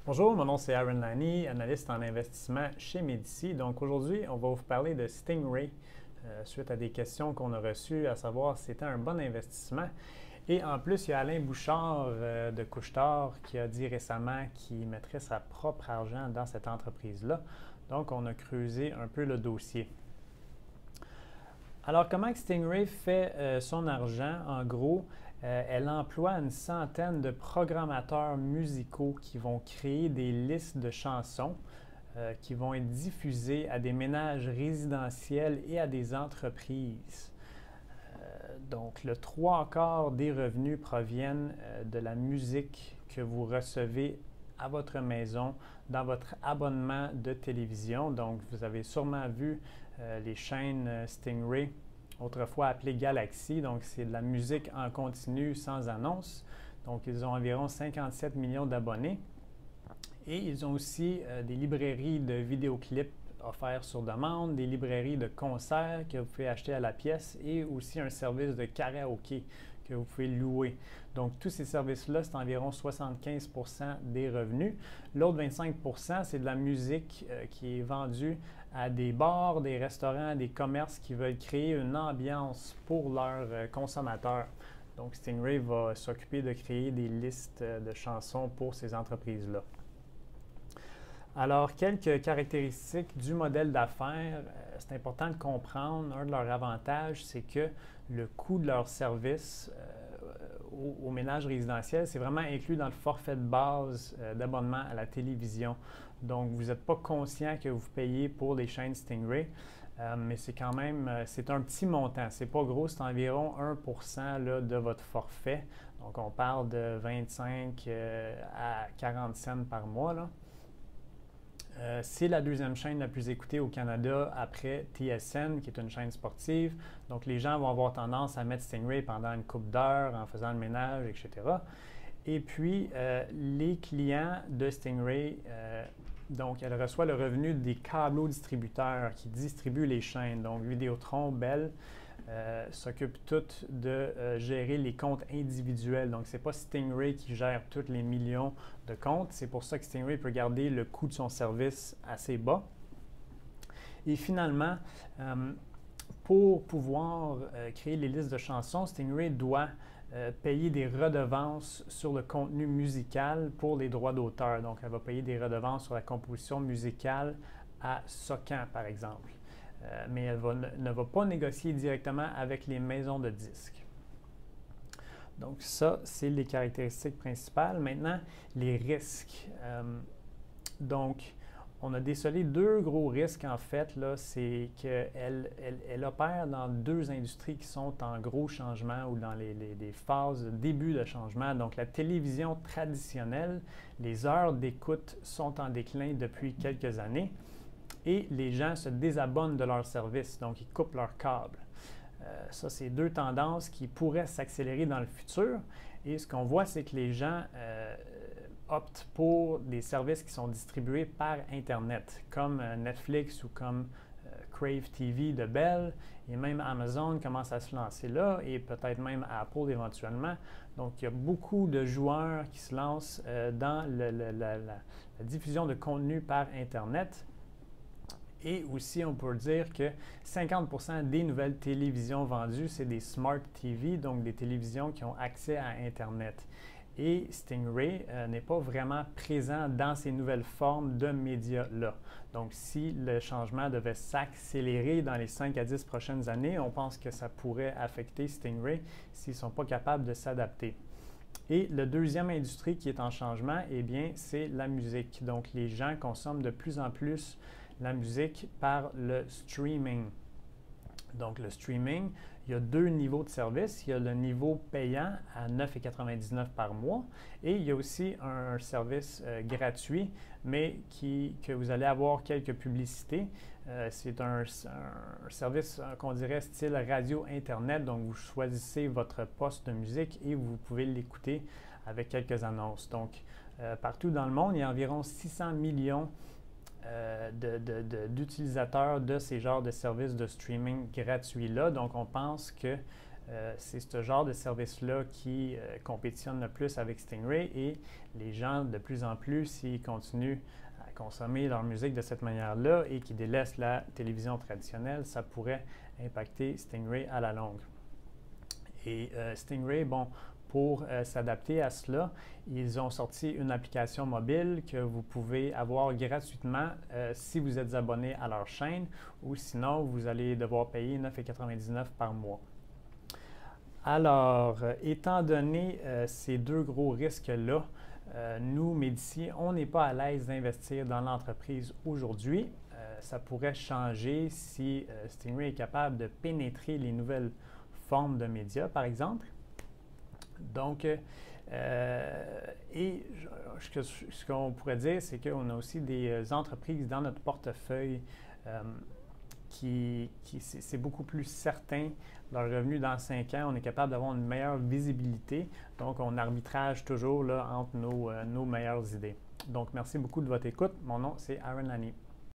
Bonjour, mon nom c'est Aaron Lani, analyste en investissement chez Medici. Donc aujourd'hui, on va vous parler de Stingray suite à des questions qu'on a reçues, à savoir si c'était un bon investissement. Et en plus, il y a Alain Bouchard de Couche-Tard qui a dit récemment qu'il mettrait sa propre argent dans cette entreprise-là. Donc, on a creusé un peu le dossier. Alors, comment Stingray fait son argent? En gros, elle emploie une centaine de programmateurs musicaux qui vont créer des listes de chansons qui vont être diffusées à des ménages résidentiels et à des entreprises. Donc, le trois quarts des revenus proviennent de la musique que vous recevez à votre maison, dans votre abonnement de télévision. Donc, vous avez sûrement vu les chaînes Stingray, autrefois appelées Galaxy. Donc, c'est de la musique en continu sans annonce. Donc, ils ont environ 57 millions d'abonnés. Et ils ont aussi des librairies de vidéoclips offerts sur demande, des librairies de concerts que vous pouvez acheter à la pièce et aussi un service de karaoké que vous pouvez louer. Donc, tous ces services-là, c'est environ 75 % des revenus. L'autre 25 %, c'est de la musique qui est vendue à des bars, des restaurants, des commerces qui veulent créer une ambiance pour leurs consommateurs. Donc, Stingray va s'occuper de créer des listes de chansons pour ces entreprises-là. Alors, quelques caractéristiques du modèle d'affaires, c'est important de comprendre. Un de leurs avantages, c'est que le coût de leur service au ménage résidentiel, c'est vraiment inclus dans le forfait de base d'abonnement à la télévision. Donc, vous n'êtes pas conscient que vous payez pour les chaînes Stingray, mais c'est quand même, c'est un petit montant. C'est pas gros, c'est environ 1 % là, de votre forfait. Donc, on parle de 25 à 40 cents par mois, là. C'est la deuxième chaîne la plus écoutée au Canada après TSN, qui est une chaîne sportive. Donc, les gens vont avoir tendance à mettre Stingray pendant une couple d'heures en faisant le ménage, etc. Et puis, les clients de Stingray, donc, elle reçoit le revenu des câbleaux distributeurs qui distribuent les chaînes. Donc, Vidéotron, Bell, s'occupent toutes de gérer les comptes individuels. Donc, ce n'est pas Stingray qui gère tous les millions de comptes. C'est pour ça que Stingray peut garder le coût de son service assez bas. Et finalement, pour pouvoir créer les listes de chansons, Stingray doit payer des redevances sur le contenu musical pour les droits d'auteur. Donc, elle va payer des redevances sur la composition musicale à Socan, par exemple. Mais elle ne va pas négocier directement avec les maisons de disques. Donc ça, c'est les caractéristiques principales. Maintenant, les risques. Donc, on a décelé deux gros risques en fait. C'est qu'elle opère dans deux industries qui sont en gros changement ou dans les phases de début de changement. Donc, la télévision traditionnelle, les heures d'écoute sont en déclin depuis quelques années. Et les gens se désabonnent de leurs services, donc ils coupent leurs câbles. Ça, c'est deux tendances qui pourraient s'accélérer dans le futur. Et ce qu'on voit, c'est que les gens optent pour des services qui sont distribués par Internet, comme Netflix ou comme Crave TV de Bell. Et même Amazon commence à se lancer là, et peut-être même Apple éventuellement. Donc, il y a beaucoup de joueurs qui se lancent dans la diffusion de contenu par Internet. Et aussi, on peut dire que 50 % des nouvelles télévisions vendues, c'est des Smart TV, donc des télévisions qui ont accès à Internet. Et Stingray n'est pas vraiment présent dans ces nouvelles formes de médias-là. Donc, si le changement devait s'accélérer dans les 5 à 10 prochaines années, on pense que ça pourrait affecter Stingray s'ils ne sont pas capables de s'adapter. Et la deuxième industrie qui est en changement, eh bien, c'est la musique. Donc, les gens consomment de plus en plus la musique par le streaming. Donc, le streaming, il y a deux niveaux de service. Il y a le niveau payant à 9,99 $ par mois et il y a aussi un service gratuit, mais que vous allez avoir quelques publicités. C'est un service qu'on dirait style radio-internet. Donc, vous choisissez votre poste de musique et vous pouvez l'écouter avec quelques annonces. Donc, partout dans le monde, il y a environ 600 millions d'utilisateurs de ces genres de services de streaming gratuits-là. Donc, on pense que c'est ce genre de service-là qui compétitionne le plus avec Stingray et les gens, de plus en plus, s'ils continuent à consommer leur musique de cette manière-là et qui délaissent la télévision traditionnelle, ça pourrait impacter Stingray à la longue. Et Stingray, bon, pour s'adapter à cela, ils ont sorti une application mobile que vous pouvez avoir gratuitement si vous êtes abonné à leur chaîne ou sinon vous allez devoir payer 9,99 $ par mois. Alors, étant donné ces deux gros risques-là, nous, Médici, on n'est pas à l'aise d'investir dans l'entreprise aujourd'hui. Ça pourrait changer si Stingray est capable de pénétrer les nouvelles formes de médias, par exemple. Donc, ce qu'on pourrait dire, c'est qu'on a aussi des entreprises dans notre portefeuille c'est beaucoup plus certain, leur revenu dans 5 ans, on est capable d'avoir une meilleure visibilité. Donc, on arbitrage toujours là, entre nos meilleures idées. Donc, merci beaucoup de votre écoute. Mon nom, c'est Aaron Lani.